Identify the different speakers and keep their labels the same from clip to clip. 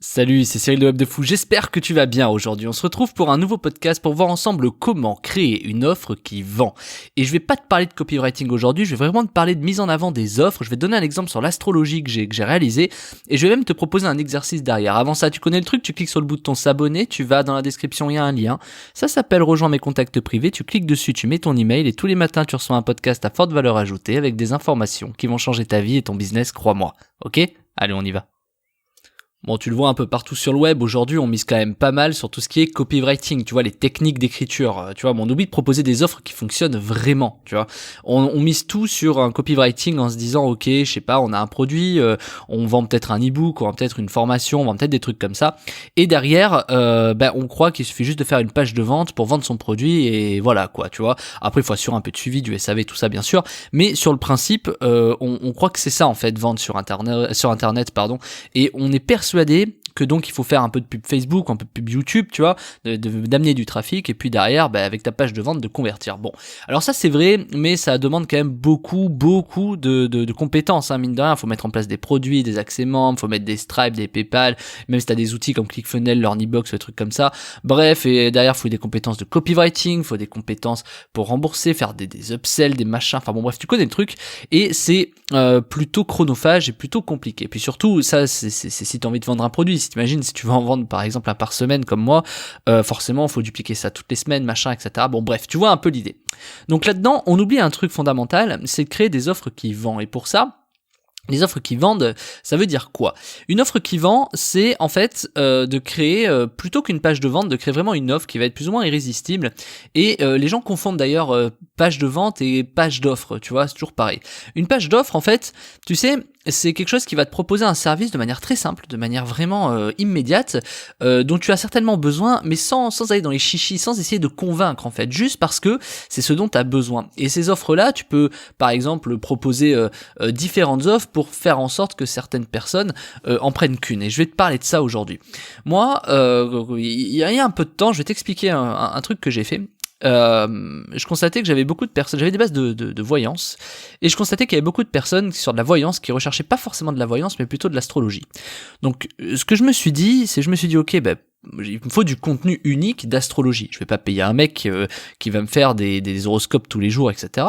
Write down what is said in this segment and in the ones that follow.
Speaker 1: Salut, c'est Cyril de Web de Fou, j'espère que tu vas bien aujourd'hui. On se retrouve pour un nouveau podcast pour voir ensemble comment créer une offre qui vend. Et je vais pas te parler de copywriting aujourd'hui, je vais vraiment te parler de mise en avant des offres. Je vais te donner un exemple sur l'astrologie que j'ai réalisé et je vais même te proposer un exercice derrière. Avant ça, tu connais le truc, tu cliques sur le bouton s'abonner, tu vas dans la description, il y a un lien. Ça s'appelle rejoins mes contacts privés, tu cliques dessus, tu mets ton email et tous les matins tu reçois un podcast à forte valeur ajoutée avec des informations qui vont changer ta vie et ton business, crois-moi. Ok ? Allez, on y va. Bon, tu le vois un peu partout sur le web, aujourd'hui on mise quand même pas mal sur tout ce qui est copywriting, tu vois, les techniques d'écriture, tu vois, on oublie de proposer des offres qui fonctionnent vraiment, tu vois. On mise tout sur un copywriting en se disant, ok, je sais pas, on a un produit, on vend peut-être un e-book, on vend peut-être une formation, on vend peut-être des trucs comme ça, et derrière, on croit qu'il suffit juste de faire une page de vente pour vendre son produit, et voilà, quoi, tu vois. Après, il faut assurer un peu de suivi, du SAV, tout ça, bien sûr, mais sur le principe, on croit que c'est ça, en fait, vendre sur Internet, et on est persuadé que donc il faut faire un peu de pub Facebook, un peu de pub YouTube, tu vois, d'amener du trafic et puis derrière, avec ta page de vente, de convertir. Bon, alors ça c'est vrai, mais ça demande quand même beaucoup de compétences, hein, mine de rien. Il faut mettre en place des produits, des accès membres, faut mettre des Stripe, des PayPal, même si t'as des outils comme ClickFunnels, Learnybox, des trucs comme ça. Bref, et derrière, il faut des compétences de copywriting, il faut des compétences pour rembourser, faire des upsells, des machins, enfin bon bref, tu connais le truc, et c'est plutôt chronophage et plutôt compliqué. Puis surtout, ça c'est si t'as envie de vendre un produit. Si t'imagines, si tu veux en vendre par exemple un par semaine comme moi, forcément il faut dupliquer ça toutes les semaines, machin, etc. Bon bref, tu vois un peu l'idée. Donc là-dedans, on oublie un truc fondamental, c'est de créer des offres qui vendent. Et pour ça, les offres qui vendent, ça veut dire quoi ? Une offre qui vend, c'est en fait de créer, plutôt qu'une page de vente, de créer vraiment une offre qui va être plus ou moins irrésistible. Et les gens confondent d'ailleurs page de vente et page d'offre, tu vois, c'est toujours pareil. Une page d'offre, en fait, tu sais, c'est quelque chose qui va te proposer un service de manière très simple, de manière vraiment immédiate, dont tu as certainement besoin, mais sans aller dans les chichis, sans essayer de convaincre en fait, juste parce que c'est ce dont tu as besoin. Et ces offres-là, tu peux par exemple proposer différentes offres pour faire en sorte que certaines personnes en prennent qu'une. Et je vais te parler de ça aujourd'hui. Moi, il y a un peu de temps, je vais t'expliquer un truc que j'ai fait. Je constatais que j'avais beaucoup de personnes, j'avais des bases de voyance, et je constatais qu'il y avait beaucoup de personnes sur de la voyance qui recherchaient pas forcément de la voyance, mais plutôt de l'astrologie. Donc, ce que je me suis dit, ok, il me faut du contenu unique d'astrologie. Je vais pas payer un mec qui va me faire des horoscopes tous les jours, etc.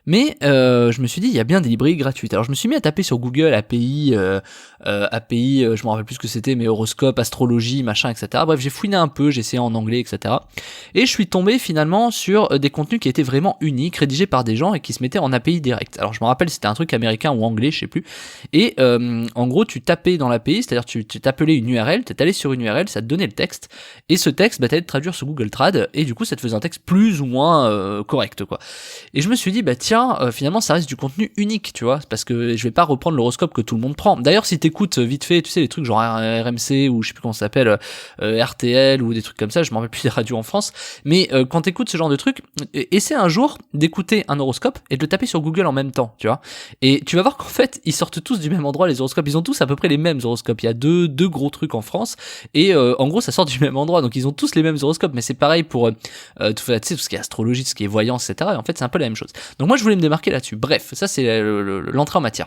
Speaker 1: Mais je me suis dit, il y a bien des librairies gratuites. Alors je me suis mis à taper sur Google API, je me rappelle plus ce que c'était, mais horoscope, astrologie, machin, etc. Bref, j'ai fouiné un peu, j'ai essayé en anglais, etc. Et je suis tombé finalement sur des contenus qui étaient vraiment uniques, rédigés par des gens et qui se mettaient en API direct. Alors je me rappelle, c'était un truc américain ou anglais, je sais plus. Et en gros, tu tapais dans l'API, c'est-à-dire tu t'appelais une URL, t'es allé sur une URL, ça te donnait le texte, et ce texte, t'allais le traduire sur Google Trad, et du coup, ça te faisait un texte plus ou moins correct, quoi. Et je me suis dit, tiens, finalement ça reste du contenu unique, tu vois, parce que je vais pas reprendre l'horoscope que tout le monde prend. D'ailleurs, si t'écoutes vite fait, tu sais, les trucs genre RMC ou je sais plus comment ça s'appelle, RTL ou des trucs comme ça, je m'en rappelle plus des radios en France, mais quand t'écoutes ce genre de trucs, essaie un jour d'écouter un horoscope et de le taper sur Google en même temps, tu vois, et tu vas voir qu'en fait ils sortent tous du même endroit, les horoscopes, ils ont tous à peu près les mêmes horoscopes. Il y a deux gros trucs en France, et en gros ça sort du même endroit, donc ils ont tous les mêmes horoscopes, mais c'est pareil pour tu sais, tout ce qui est astrologie, tout ce qui est voyance, etc. Et en fait c'est un peu la même chose. Donc moi je voulais me démarquer là-dessus. Bref, ça c'est l'entrée en matière.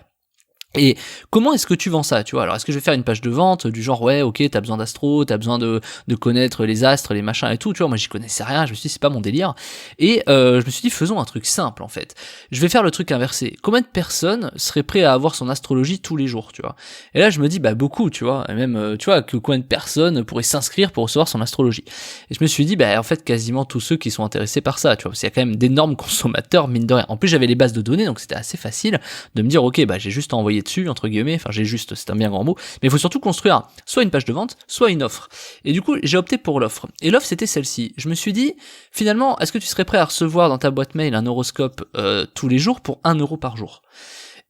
Speaker 1: Et comment est-ce que tu vends ça, tu vois ? Alors est-ce que je vais faire une page de vente du genre ouais, ok, t'as besoin d'astro, t'as besoin de connaître les astres, les machins et tout, tu vois, moi j'y connaissais rien, je me suis dit c'est pas mon délire. Et je me suis dit faisons un truc simple en fait. Je vais faire le truc inversé. Combien de personnes seraient prêtes à avoir son astrologie tous les jours, tu vois ? Et là je me dis beaucoup, tu vois, et même tu vois que combien de personnes pourraient s'inscrire pour recevoir son astrologie. Et je me suis dit en fait quasiment tous ceux qui sont intéressés par ça, tu vois, parce qu'il y a quand même d'énormes consommateurs mine de rien. En plus j'avais les bases de données, donc c'était assez facile de me dire ok, j'ai juste envoyé dessus, entre guillemets, enfin c'est un bien grand mot, mais il faut surtout construire soit une page de vente, soit une offre. Et du coup, j'ai opté pour l'offre. Et l'offre, c'était celle-ci. Je me suis dit, finalement, est-ce que tu serais prêt à recevoir dans ta boîte mail un horoscope tous les jours pour 1€ par jour ?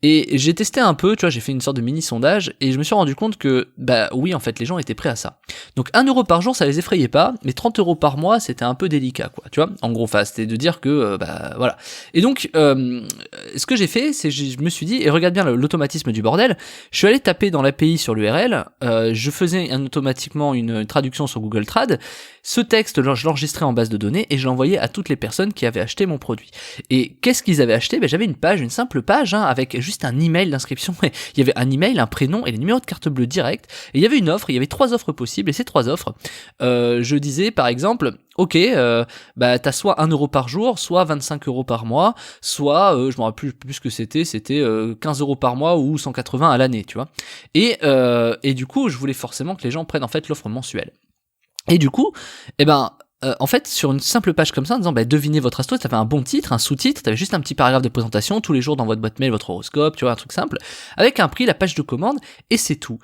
Speaker 1: Et j'ai testé un peu, tu vois, j'ai fait une sorte de mini sondage et je me suis rendu compte que, oui, en fait, les gens étaient prêts à ça. Donc 1€ par jour, ça les effrayait pas, mais 30€ par mois, c'était un peu délicat, quoi, tu vois. En gros, c'était de dire que, voilà. Et donc, ce que j'ai fait, c'est je me suis dit, et regarde bien l'automatisme du bordel, je suis allé taper dans l'API sur l'URL, je faisais automatiquement une traduction sur Google Trad, ce texte, je l'enregistrais en base de données et je l'envoyais à toutes les personnes qui avaient acheté mon produit. Et qu'est-ce qu'ils avaient acheté ? J'avais une simple page, avec juste un email d'inscription. Il y avait un email, un prénom et les numéros de carte bleue direct. Et il y avait une offre, il y avait 3 offres possibles. Et ces 3 offres, je disais par exemple, ok, t'as soit 1 euro par jour, soit 25 euros par mois, soit, je me rappelle plus ce que c'était 15 euros par mois ou 180 à l'année, tu vois. Et du coup, je voulais forcément que les gens prennent en fait l'offre mensuelle. Et du coup, en fait, sur une simple page comme ça, en disant, devinez votre astro, t'avais un bon titre, un sous-titre, t'avais juste un petit paragraphe de présentation, tous les jours dans votre boîte mail, votre horoscope, tu vois, un truc simple, avec un prix, la page de commande, et c'est tout.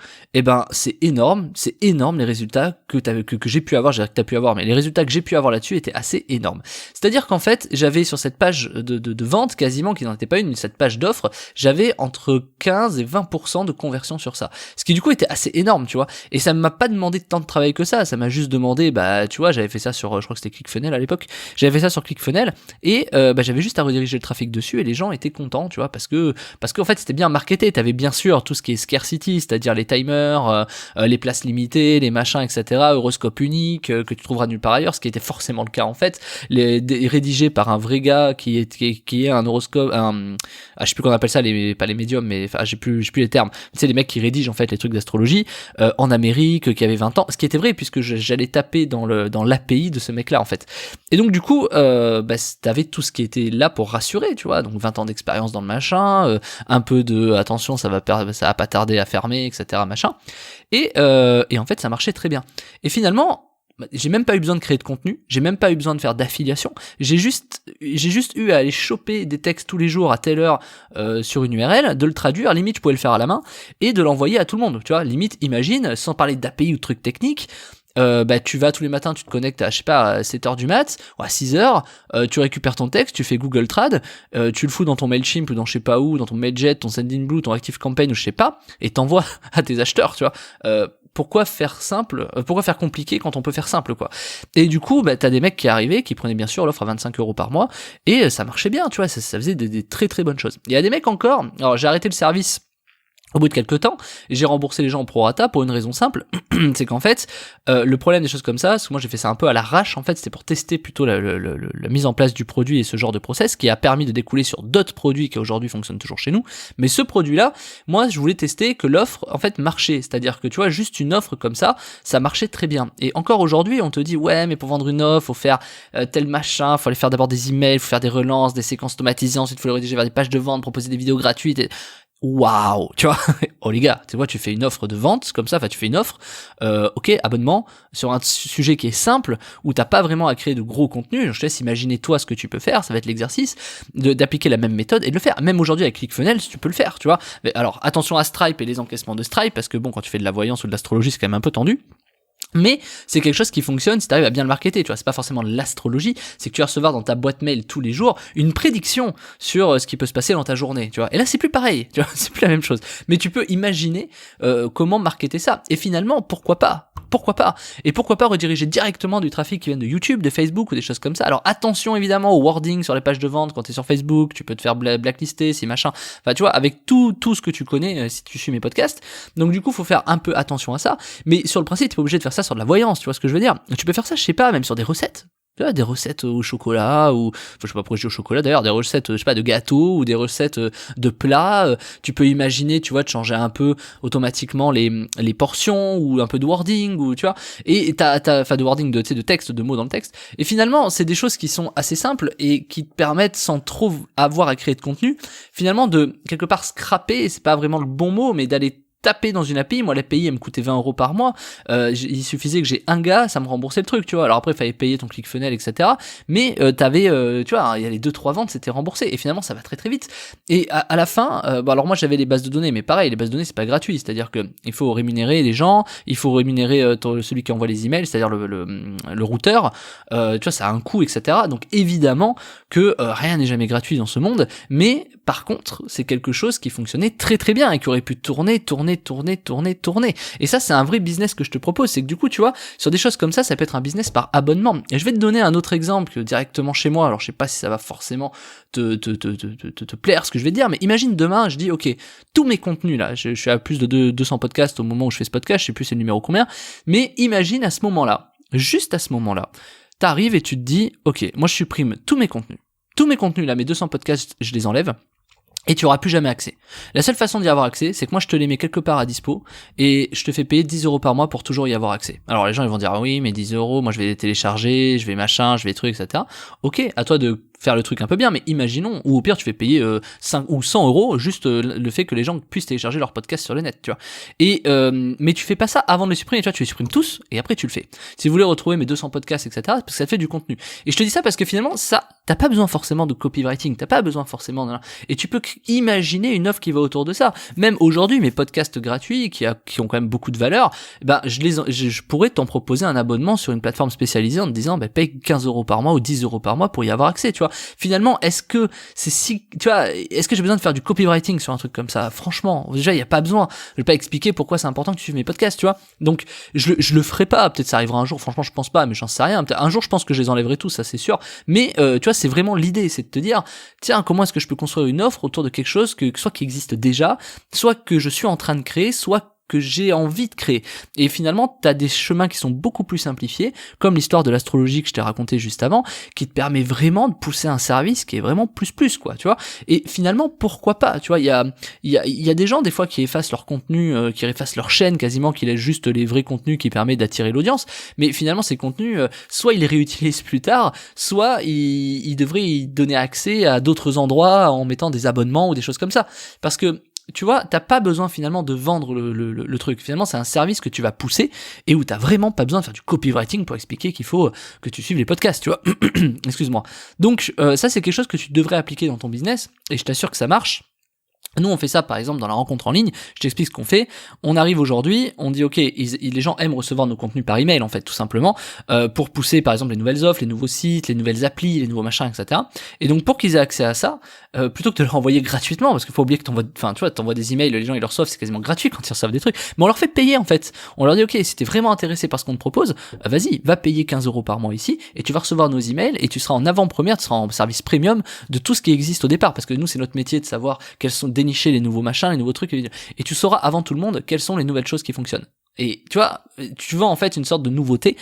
Speaker 1: C'est énorme les résultats que j'ai pu avoir, j'ai que t'as pu avoir, mais les résultats que j'ai pu avoir là-dessus étaient assez énormes. C'est-à-dire qu'en fait, j'avais sur cette page de vente, quasiment, qui n'en était pas une, cette page d'offres, j'avais entre 15 et 20% de conversion sur ça. Ce qui du coup était assez énorme, tu vois. Et ça m'a pas demandé tant de travail que ça m'a juste demandé, tu vois, j'avais fait ça sur, je crois que c'était ClickFunnels à l'époque, j'avais fait ça sur ClickFunnels, et j'avais juste à rediriger le trafic dessus, et les gens étaient contents, tu vois, parce que en fait c'était bien marketé, t'avais bien sûr tout ce qui est scarcity, c'est-à-dire les timers, les places limitées, les machins, etc., horoscope unique, que tu trouveras nulle part ailleurs, ce qui était forcément le cas en fait, rédigé par un vrai gars qui est un horoscope, je sais plus qu'on appelle ça, pas les médiums, mais enfin j'ai plus les termes, tu sais, les mecs qui rédigent en fait les trucs d'astrologie, en Amérique, qui avait 20 ans, ce qui était vrai puisque j'allais taper dans l'API de ce mec là en fait. Et donc du coup t'avais tout ce qui était là pour rassurer, tu vois, donc 20 ans d'expérience dans le machin, un peu de attention, ça va pas tarder à fermer, etc., machin. Et en fait ça marchait très bien. Et finalement, j'ai même pas eu besoin de créer de contenu, j'ai même pas eu besoin de faire d'affiliation, j'ai juste eu à aller choper des textes tous les jours à telle heure sur une URL, de le traduire, limite je pouvais le faire à la main, et de l'envoyer à tout le monde, tu vois, limite imagine, sans parler d'API ou de trucs techniques, tu vas tous les matins, tu te connectes à, je sais pas, à 7h du mat, ou à 6h, tu récupères ton texte, tu fais Google Trad, tu le fous dans ton Mailchimp ou dans je sais pas où, dans ton Mailjet, ton Sendinblue, ton ActiveCampaign ou je sais pas, et t'envoies à tes acheteurs, tu vois. Pourquoi faire simple, pourquoi faire compliqué quand on peut faire simple, quoi. Et du coup, t'as des mecs qui arrivaient, qui prenaient bien sûr l'offre à 25 euros par mois, et ça marchait bien, tu vois, ça faisait des très très bonnes choses. Il y a des mecs encore, alors j'ai arrêté le service au bout de quelques temps, j'ai remboursé les gens en prorata pour une raison simple, c'est qu'en fait, le problème des choses comme ça, parce que moi j'ai fait ça un peu à l'arrache, en fait c'était pour tester plutôt la mise en place du produit et ce genre de process qui a permis de découler sur d'autres produits qui aujourd'hui fonctionnent toujours chez nous, mais ce produit-là, moi je voulais tester que l'offre en fait marchait, c'est-à-dire que tu vois, juste une offre comme ça marchait très bien. Et encore aujourd'hui, on te dit ouais mais pour vendre une offre, faut faire tel machin, faut aller faire d'abord des emails, faut faire des relances, des séquences automatisées, ensuite faut les rédiger vers des pages de vente, proposer des vidéos gratuites, et waouh, tu vois, oh les gars, tu vois, tu fais une offre de vente comme ça, enfin tu fais une offre, ok, abonnement sur un sujet qui est simple où t'as pas vraiment à créer de gros contenu. Je te laisse imaginer toi ce que tu peux faire, ça va être l'exercice d'appliquer la même méthode et de le faire. Même aujourd'hui avec ClickFunnels, tu peux le faire, tu vois. Mais alors attention à Stripe et les encaissements de Stripe parce que bon, quand tu fais de la voyance ou de l'astrologie, c'est quand même un peu tendu. Mais c'est quelque chose qui fonctionne si tu arrives à bien le marketer, tu vois, c'est pas forcément de l'astrologie, c'est que tu vas recevoir dans ta boîte mail tous les jours une prédiction sur ce qui peut se passer dans ta journée, tu vois. Et là c'est plus pareil, tu vois, c'est plus la même chose. Mais tu peux imaginer comment marketer ça. Et finalement, pourquoi pas ? Et pourquoi pas rediriger directement du trafic qui vient de YouTube, de Facebook ou des choses comme ça. Alors attention évidemment au wording sur les pages de vente quand t'es sur Facebook, tu peux te faire blacklister, si machin. Enfin tu vois, avec tout ce que tu connais si tu suis mes podcasts. Donc du coup, faut faire un peu attention à ça. Mais sur le principe, t'es pas obligé de faire ça sur de la voyance, tu vois ce que je veux dire. Tu peux faire ça, je sais pas, même sur des recettes. Tu vois, des recettes au chocolat, ou, enfin, je sais pas pourquoi je dis au chocolat d'ailleurs, des recettes, je sais pas, de gâteaux, ou des recettes de plats. Tu peux imaginer, tu vois, de changer un peu automatiquement les portions, ou un peu de wording, ou, tu vois, et enfin, de wording, de texte, de mots dans le texte. Et finalement, c'est des choses qui sont assez simples, et qui te permettent, sans trop avoir à créer de contenu, finalement, de, quelque part, scraper, c'est pas vraiment le bon mot, mais d'aller taper dans une API. Moi l'API elle me coûtait 20 euros par mois, il suffisait que j'ai un gars, ça me remboursait le truc, tu vois. Alors après il fallait payer ton ClickFunnels, etc. Mais t'avais, tu vois, il y a les 2-3 ventes, c'était remboursé, et finalement ça va très très vite. Et à la fin, alors moi j'avais les bases de données, mais pareil, les bases de données c'est pas gratuit, c'est-à-dire que il faut rémunérer les gens, il faut rémunérer celui qui envoie les emails, c'est-à-dire le routeur, tu vois, ça a un coût, etc. Donc évidemment que rien n'est jamais gratuit dans ce monde, mais par contre c'est quelque chose qui fonctionnait très très bien et qui aurait pu tourner. Et ça, c'est un vrai business que je te propose. C'est que du coup, tu vois, sur des choses comme ça peut être un business par abonnement. Et je vais te donner un autre exemple directement chez moi. Alors, je sais pas si ça va forcément te plaire ce que je vais te dire, mais imagine demain, je dis, ok, tous mes contenus là, je suis à plus de 200 podcasts au moment où je fais ce podcast, je sais plus c'est le numéro combien, mais imagine à ce moment-là, juste à ce moment-là, t'arrives et tu te dis, ok, moi je supprime tous mes contenus là, mes 200 podcasts, je les enlève. et tu auras plus jamais accès. La seule façon d'y avoir accès, c'est que moi je te les mets quelque part à dispo et je te fais payer 10 € par mois pour toujours y avoir accès. Alors les gens ils vont dire ah oui mais 10 €, moi je vais les télécharger, je vais machin, je vais trucs, etc. Ok, à toi de faire le truc un peu bien, mais imaginons, ou au pire tu fais payer 5 ou 100 € juste le fait que les gens puissent télécharger leur podcast sur le net, tu vois. Et mais tu fais pas ça avant de les supprimer, tu vois, tu les supprimes tous et après tu le fais. Si vous voulez retrouver mes 200 podcasts, etc., parce que ça te fait du contenu. Et je te dis ça parce que finalement ça, t'as pas besoin forcément de copywriting, t'as pas besoin forcément de... Et tu peux imaginer une offre qui va autour de ça. Même aujourd'hui, mes podcasts gratuits qui ont quand même beaucoup de valeur, ben je pourrais t'en proposer un abonnement sur une plateforme spécialisée en te disant paye 15 € par mois ou 10 € par mois pour y avoir accès, tu vois. Finalement, est-ce que j'ai besoin de faire du copywriting sur un truc comme ça? Franchement, déjà il y a pas besoin. Je vais pas expliquer pourquoi c'est important que tu suives mes podcasts, tu vois. Donc je le ferai pas, peut-être ça arrivera un jour, franchement je pense pas, mais j'en sais rien. Un jour je pense que je les enlèverai tous, ça c'est sûr. Mais tu vois, c'est vraiment l'idée, c'est de te dire tiens, comment est-ce que je peux construire une offre autour de quelque chose que soit qui existe déjà, soit que je suis en train de créer, soit que j'ai envie de créer. Et finalement, t'as des chemins qui sont beaucoup plus simplifiés, comme l'histoire de l'astrologie que je t'ai raconté juste avant, qui te permet vraiment de pousser un service qui est vraiment plus, quoi, tu vois. Et finalement, pourquoi pas, tu vois, il y a des gens, des fois, qui effacent leur contenu, qui effacent leur chaîne quasiment, qui laissent juste les vrais contenus qui permettent d'attirer l'audience, mais finalement, ces contenus, soit ils les réutilisent plus tard, soit ils devraient y donner accès à d'autres endroits en mettant des abonnements ou des choses comme ça. Parce que tu vois, t'as pas besoin finalement de vendre le truc. Finalement, c'est un service que tu vas pousser et où t'as vraiment pas besoin de faire du copywriting pour expliquer qu'il faut que tu suives les podcasts, tu vois. Excuse-moi. Donc, ça, c'est quelque chose que tu devrais appliquer dans ton business et je t'assure que ça marche. Nous, on fait ça, par exemple, dans la rencontre en ligne. Je t'explique ce qu'on fait. On arrive aujourd'hui, on dit, OK, les gens aiment recevoir nos contenus par email, en fait, tout simplement, pour pousser, par exemple, les nouvelles offres, les nouveaux sites, les nouvelles applis, les nouveaux machins, etc. Et donc, pour qu'ils aient accès à ça, plutôt que de leur envoyer gratuitement, parce qu'il faut oublier que t'envoies des emails, les gens, ils leur reçoivent, c'est quasiment gratuit quand ils reçoivent des trucs. Mais on leur fait payer, en fait. On leur dit, OK, si t'es vraiment intéressé par ce qu'on te propose, vas-y, va payer 15 € par mois ici, et tu vas recevoir nos emails, et tu seras en avant-première, tu seras en service premium de tout ce qui existe au départ, parce que nous, c'est notre métier de savoir quels sont dénicher les nouveaux machins, les nouveaux trucs, et tu sauras avant tout le monde quelles sont les nouvelles choses qui fonctionnent. Et tu vois, tu vends en fait une sorte de nouveauté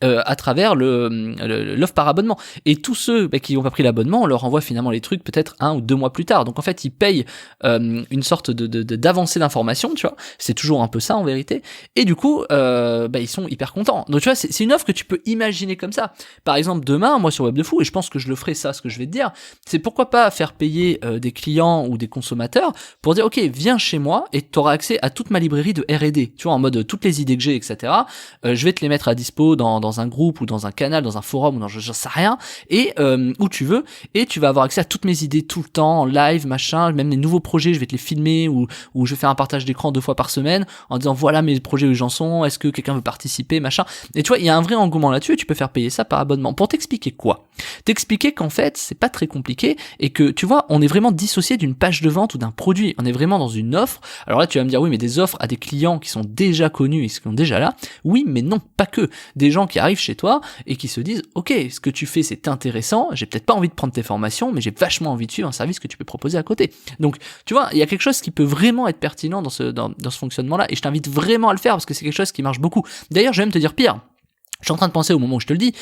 Speaker 1: à travers l'offre par abonnement. Et tous ceux qui n'ont pas pris l'abonnement, on leur envoie finalement les trucs peut-être 1 ou 2 mois plus tard. Donc en fait, ils payent une sorte d'avancée d'information, tu vois. C'est toujours un peu ça en vérité. Et du coup, ils sont hyper contents. Donc tu vois, c'est une offre que tu peux imaginer comme ça. Par exemple, demain, moi sur Web de Fou, et je pense que je le ferai ça, ce que je vais te dire, c'est pourquoi pas faire payer des clients ou des consommateurs pour dire, ok, viens chez moi et tu auras accès à toute ma librairie de R&D. Tu vois, en mode toutes les idées que j'ai, etc. Je vais te les mettre à dispo dans un groupe ou dans un canal, dans un forum ou dans je sais rien, et où tu veux, et tu vas avoir accès à toutes mes idées tout le temps, en live, machin, même les nouveaux projets, je vais te les filmer ou je vais faire un partage d'écran 2 fois par semaine en disant voilà mes projets où j'en sont, est-ce que quelqu'un veut participer, machin. Et tu vois, il y a un vrai engouement là-dessus et tu peux faire payer ça par abonnement. Pour t'expliquer quoi? T'expliquer qu'en fait, c'est pas très compliqué et que tu vois, on est vraiment dissocié d'une page de vente ou d'un produit. On est vraiment dans une offre. Alors là, tu vas me dire oui, mais des offres à des clients qui sont déjà connus et qui sont déjà là. Oui, mais non, pas que. Des gens qui arrivent chez toi et qui se disent ok, ce que tu fais c'est intéressant, j'ai peut-être pas envie de prendre tes formations, mais j'ai vachement envie de suivre un service que tu peux proposer à côté. Donc tu vois, il y a quelque chose qui peut vraiment être pertinent dans ce fonctionnement-là et je t'invite vraiment à le faire parce que c'est quelque chose qui marche beaucoup. D'ailleurs, je vais même te dire pire. Je suis en train de penser au moment où je te le dis,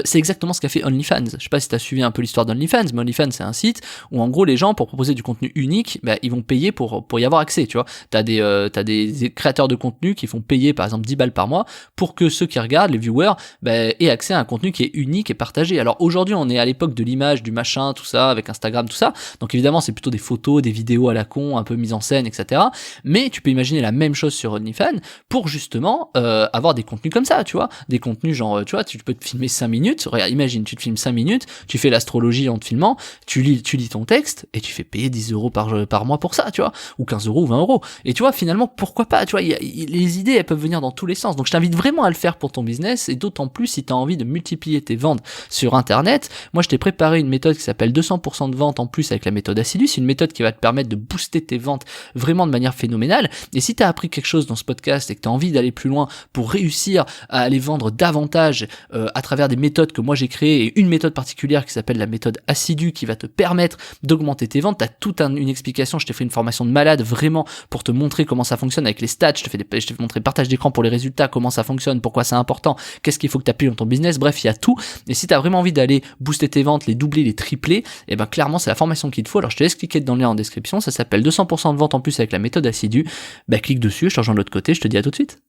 Speaker 1: c'est exactement ce qu'a fait OnlyFans. Je sais pas si t'as suivi un peu l'histoire d'OnlyFans, mais OnlyFans c'est un site où en gros les gens pour proposer du contenu unique, ils vont payer pour y avoir accès, tu vois. T'as des créateurs de contenu qui font payer par exemple 10 balles par mois pour que ceux qui regardent, les viewers, aient accès à un contenu qui est unique et partagé. Alors aujourd'hui on est à l'époque de l'image, du machin, tout ça, avec Instagram, tout ça. Donc évidemment c'est plutôt des photos, des vidéos à la con, un peu mise en scène, etc. Mais tu peux imaginer la même chose sur OnlyFans pour justement avoir des contenus comme ça, tu vois, des contenus genre, tu vois, tu peux te filmer 5 minutes, regarde, imagine, tu te filmes 5 minutes, tu fais l'astrologie en te filmant, tu lis ton texte, et tu fais payer 10 € par mois pour ça, tu vois, ou 15 € ou 20 €. Et tu vois, finalement, pourquoi pas, tu vois, les idées, elles peuvent venir dans tous les sens. Donc je t'invite vraiment à le faire pour ton business, et d'autant plus si tu as envie de multiplier tes ventes sur Internet. Moi, je t'ai préparé une méthode qui s'appelle 200% de vente en plus avec la méthode Acidus, une méthode qui va te permettre de booster tes ventes vraiment de manière phénoménale. Et si tu as appris quelque chose dans ce podcast et que tu as envie d'aller plus loin pour réussir à aller vendre davantage davantage à travers des méthodes que moi j'ai créées, et une méthode particulière qui s'appelle la méthode assidue qui va te permettre d'augmenter tes ventes. T'as toute une explication, je t'ai fait une formation de malade vraiment pour te montrer comment ça fonctionne avec les stats, je t'ai fait montrer partage d'écran pour les résultats, comment ça fonctionne, pourquoi c'est important, qu'est-ce qu'il faut que tu appuies dans ton business, bref, il y a tout. Et si tu as vraiment envie d'aller booster tes ventes, les doubler, les tripler, et ben clairement c'est la formation qu'il te faut. Alors je te laisse cliquer dans le lien en description, ça s'appelle 200% de vente en plus avec la méthode assidue. Bah clique dessus, je te rejoins de l'autre côté, je te dis à tout de suite.